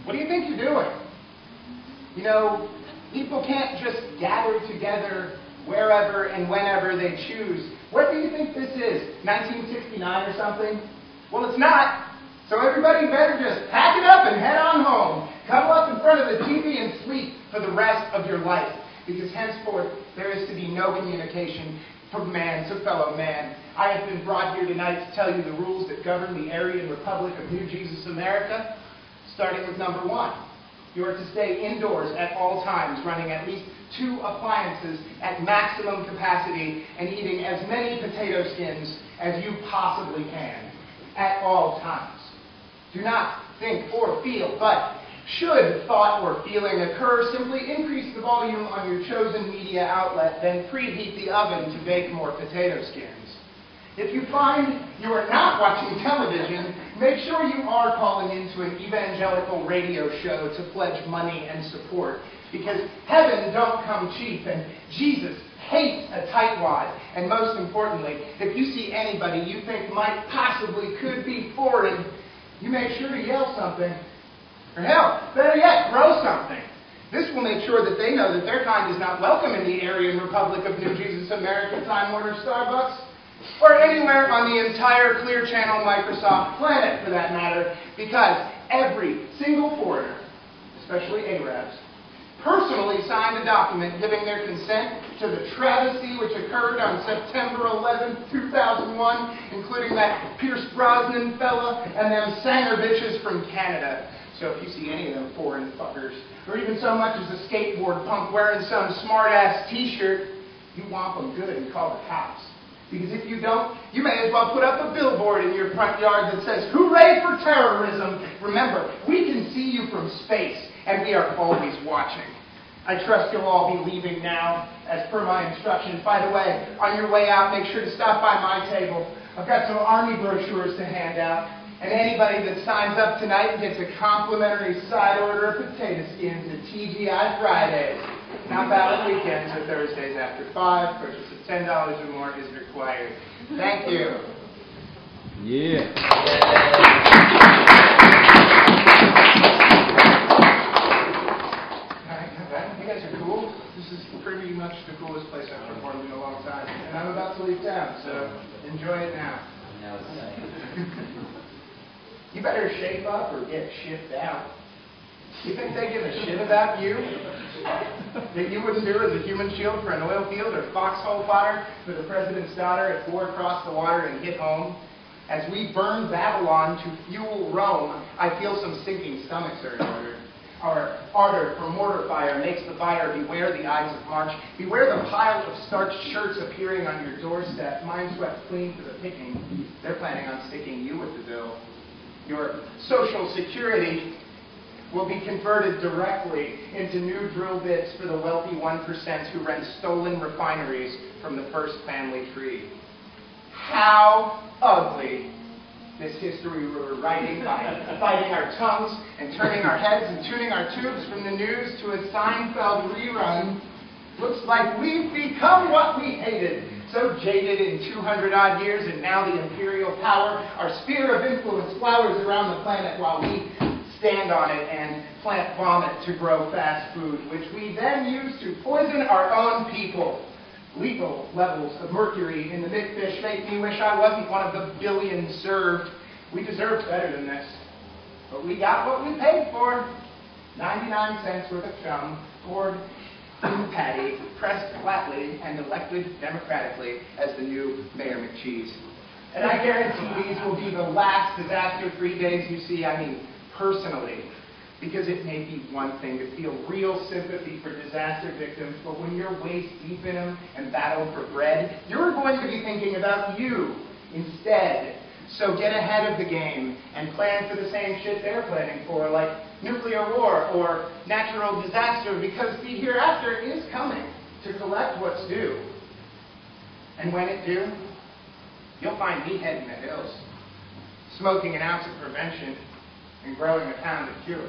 What do you think you're doing? You know, people can't just gather together wherever and whenever they choose. What do you think this is? 1969 or something? Well, it's not. So everybody better just pack it up and head on home. Cuddle up in front of the TV and sleep for the rest of your life. Because henceforth, there is to be no communication from man to fellow man. I have been brought here tonight to tell you the rules that govern the Aryan Republic of New Jesus America, starting with number 1. You are to stay indoors at all times, running at least 2 appliances at maximum capacity and eating as many potato skins as you possibly can at all times. Do not think or feel, but should thought or feeling occur, simply increase the volume on your chosen media outlet, then preheat the oven to bake more potato skins. If you find you are not watching television, make sure you are calling into an evangelical radio show to pledge money and support, because heaven don't come cheap, and Jesus hates a tightwad. And most importantly, if you see anybody you think might possibly could be foreign, you make sure to yell something. Or hell, better yet, throw something. This will make sure that they know that their kind is not welcome in the Aryan Republic of New Jesus America, Time Warner, Starbucks, or anywhere on the entire Clear Channel Microsoft planet, for that matter, because every single foreigner, especially Arabs, personally signed a document giving their consent to the travesty which occurred on September 11, 2001, including that Pierce Brosnan fella and them Sanger bitches from Canada. So if you see any of them foreign fuckers, or even so much as a skateboard punk wearing some smart-ass t-shirt, you whomp them good and call the cops. Because if you don't, you may as well put up a billboard in your front yard that says, "Hooray for terrorism." Remember, we can see you from space, and we are always watching. I trust you'll all be leaving now, as per my instructions. By the way, on your way out, make sure to stop by my table. I've got some Army brochures to hand out. And anybody that signs up tonight gets a complimentary side order of potato skins at TGI Fridays. Not valid weekends or Thursdays after 5. Purchase of $10 or more is required. Thank you. Yeah. You guys are cool. This is pretty much the coolest place I've performed in a long time. And I'm about to leave town, so enjoy it now. You better shape up or get shipped out. You think they give a shit about you? That you wouldn't do as a human shield for an oil field or foxhole fodder for the president's daughter at 4 across the water and hit home? As we burn Babylon to fuel Rome, I feel some sinking stomachs are in order. Our ardor for mortar fire makes the fire beware the Ides of March. Beware the pile of starched shirts appearing on your doorstep. Mine swept clean for the picking. They're planning on sticking you with the bill. Your Social Security will be converted directly into new drill bits for the wealthy 1% who rent stolen refineries from the first family tree. How ugly this history we're writing by biting our tongues and turning our heads and tuning our tubes from the news to a Seinfeld rerun. Looks like we've become what we hated. So jaded in 200-odd years, and now the imperial power, our sphere of influence flowers around the planet while we stand on it and plant vomit to grow fast food, which we then use to poison our own people. Lethal levels of mercury in the big-fish make me wish I wasn't one of the billions served. We deserved better than this. But we got what we paid for. 99 cents worth of chum, poured in the patty, pressed flatly, and elected democratically as the new Mayor McCheese. And I guarantee these will be the last disaster-free days you see, I mean personally. Because it may be one thing to feel real sympathy for disaster victims, but when you're waist deep in them and battle for bread, you're going to be thinking about you instead. So get ahead of the game and plan for the same shit they're planning for, like nuclear war or natural disaster, because the hereafter is coming to collect what's due. And when it do, you'll find me heading the hills, smoking an ounce of prevention and growing a pound of cure.